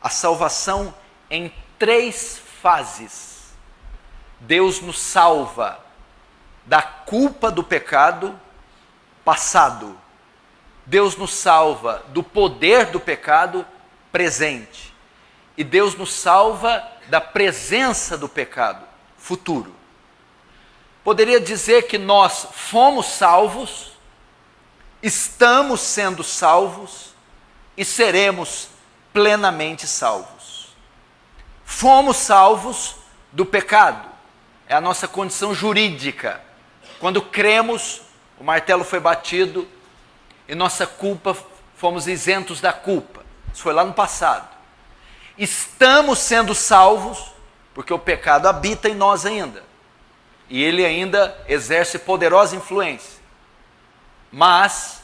a salvação em 3 fases. Deus nos salva da culpa do pecado passado. Deus nos salva do poder do pecado presente. E Deus nos salva da presença do pecado futuro. Poderia dizer que nós fomos salvos, estamos sendo salvos e seremos plenamente salvos. Fomos salvos do pecado, é a nossa condição jurídica. Quando cremos, o martelo foi batido e nossa culpa, fomos isentos da culpa. Isso foi lá no passado. Estamos sendo salvos porque o pecado habita em nós ainda. E ele ainda exerce poderosa influência. Mas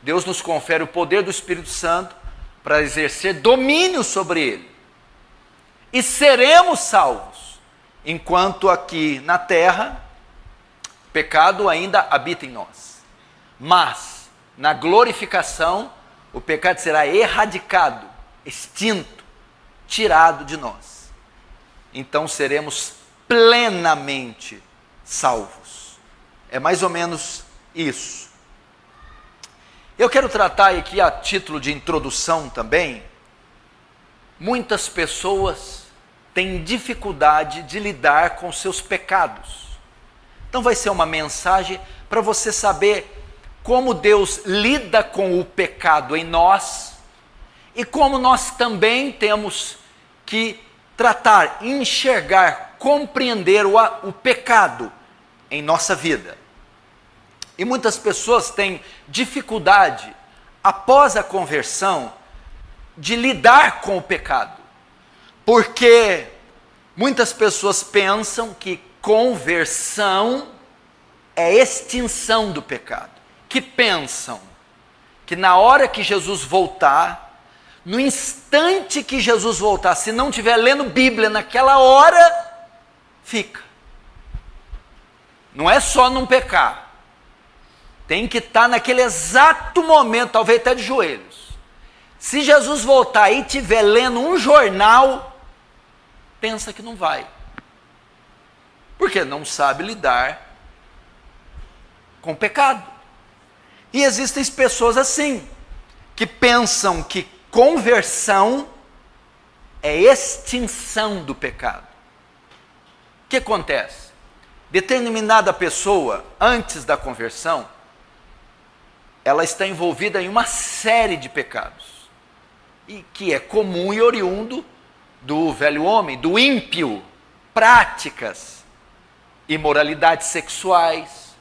Deus nos confere o poder do Espírito Santo para exercer domínio sobre ele. E seremos salvos, enquanto aqui na terra, o pecado ainda habita em nós. Mas, na glorificação, o pecado será erradicado, extinto, tirado de nós. Então seremos plenamente salvos. É mais ou menos isso. Eu quero tratar aqui a título de introdução também. Muitas pessoas têm dificuldade de lidar com seus pecados. Então vai ser uma mensagem para você saber como Deus lida com o pecado em nós e como nós também temos que tratar, enxergar, compreender o pecado em nossa vida. E muitas pessoas têm dificuldade, após a conversão, de lidar com o pecado. Porque muitas pessoas pensam que conversão é extinção do pecado. Que pensam que na hora que Jesus voltar, no instante que Jesus voltar, se não estiver lendo Bíblia naquela hora, fica. Não é só não pecar. Tem que estar naquele exato momento, talvez até de joelhos. Se Jesus voltar e estiver lendo um jornal, pensa que não vai. Porque não sabe lidar com o pecado. E existem pessoas assim, que pensam que conversão é extinção do pecado. O que acontece? Determinada pessoa, antes da conversão, ela está envolvida em uma série de pecados, e que é comum e oriundo do velho homem, do ímpio, práticas, imoralidades sexuais,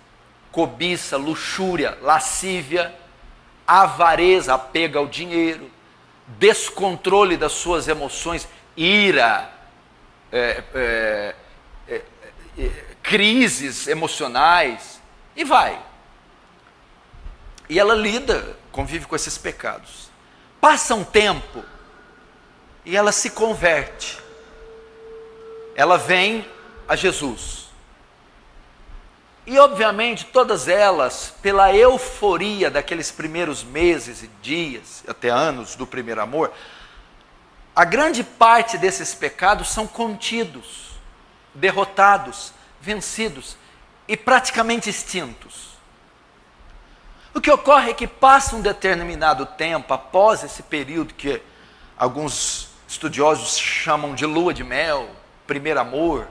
cobiça, luxúria, lascívia, avareza, apego ao dinheiro, descontrole das suas emoções, ira, crises emocionais, e vai. E ela convive com esses pecados. Passa um tempo e ela se converte. Ela vem a Jesus. E obviamente todas elas, pela euforia daqueles primeiros meses e dias, até anos do primeiro amor, a grande parte desses pecados são contidos, derrotados, vencidos e praticamente extintos. O que ocorre é que passa um determinado tempo, após esse período que alguns estudiosos chamam de lua de mel, primeiro amor,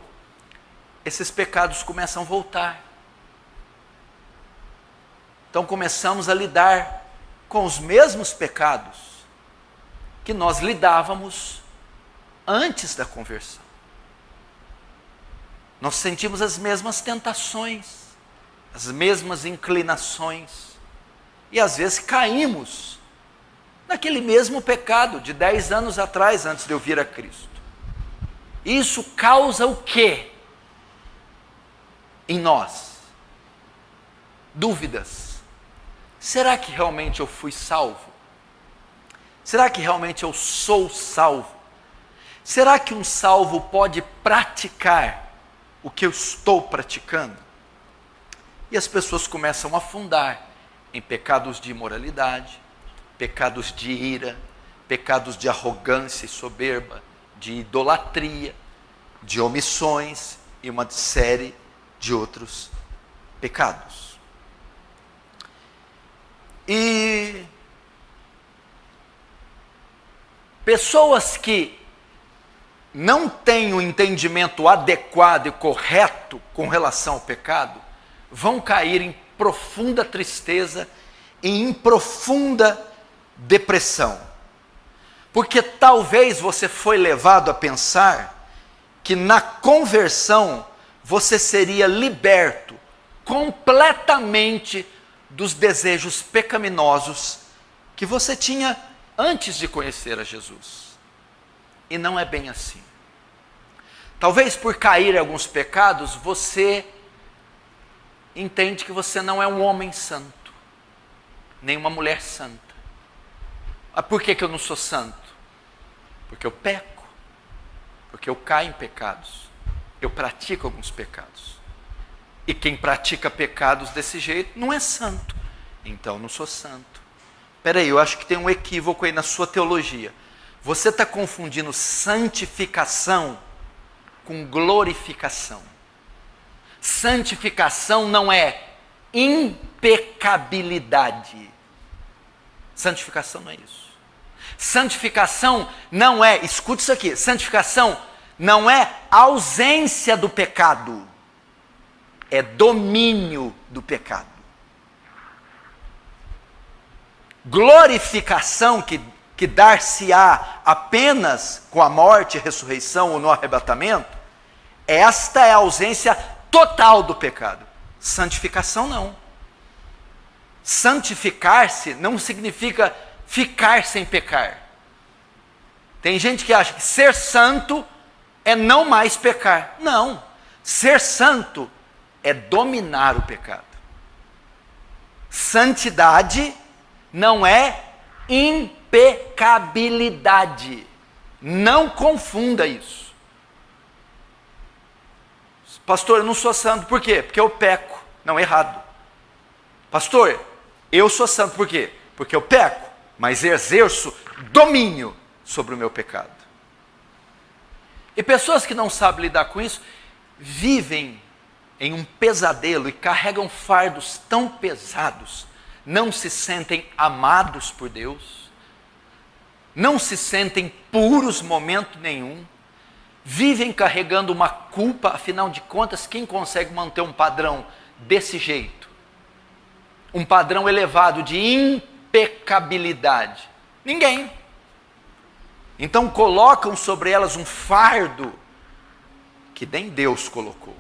esses pecados começam a voltar. Então começamos a lidar com os mesmos pecados que nós lidávamos antes da conversão. Nós sentimos as mesmas tentações, as mesmas inclinações, e às vezes caímos naquele mesmo pecado de 10 anos atrás, antes de eu vir a Cristo. Isso causa o quê em nós? Dúvidas. Será que realmente eu fui salvo? Será que realmente eu sou salvo? Será que um salvo pode praticar o que eu estou praticando? E as pessoas começam a afundar em pecados de imoralidade, pecados de ira, pecados de arrogância e soberba, de idolatria, de omissões e uma série de outros pecados. E pessoas que não têm o entendimento adequado e correto com relação ao pecado, vão cair em profunda tristeza e em profunda depressão. Porque talvez você foi levado a pensar que na conversão você seria liberto completamente dos desejos pecaminosos que você tinha antes de conhecer a Jesus. E não é bem assim. Talvez por cair em alguns pecados, você entende que você não é um homem santo, nem uma mulher santa. Ah, por que eu não sou santo? Porque eu peco, porque eu caio em pecados, eu pratico alguns pecados. E quem pratica pecados desse jeito não é santo, então eu não sou santo. Espera aí, eu acho que tem um equívoco aí na sua teologia. Você está confundindo santificação com glorificação. Santificação não é impecabilidade. Santificação não é isso. Santificação não é, escute isso aqui, santificação não é ausência do pecado, é domínio do pecado. Glorificação que dar-se-á apenas com a morte, ressurreição ou no arrebatamento, esta é a ausência total do pecado. Santificação não. Santificar-se não significa ficar sem pecar. Tem gente que acha que ser santo é não mais pecar. Não. Ser santo é dominar o pecado. Santidade não é impecabilidade. Não confunda isso. Pastor, eu não sou santo. Por quê? Porque eu peco. Não, errado. Pastor, eu sou santo. Por quê? Porque eu peco, mas exerço domínio sobre o meu pecado. E pessoas que não sabem lidar com isso, vivem em um pesadelo e carregam fardos tão pesados, não se sentem amados por Deus, não se sentem puros momento nenhum, vivem carregando uma culpa. Afinal de contas, quem consegue manter um padrão desse jeito? Um padrão elevado de impecabilidade? Ninguém. Então colocam sobre elas um fardo que nem Deus colocou.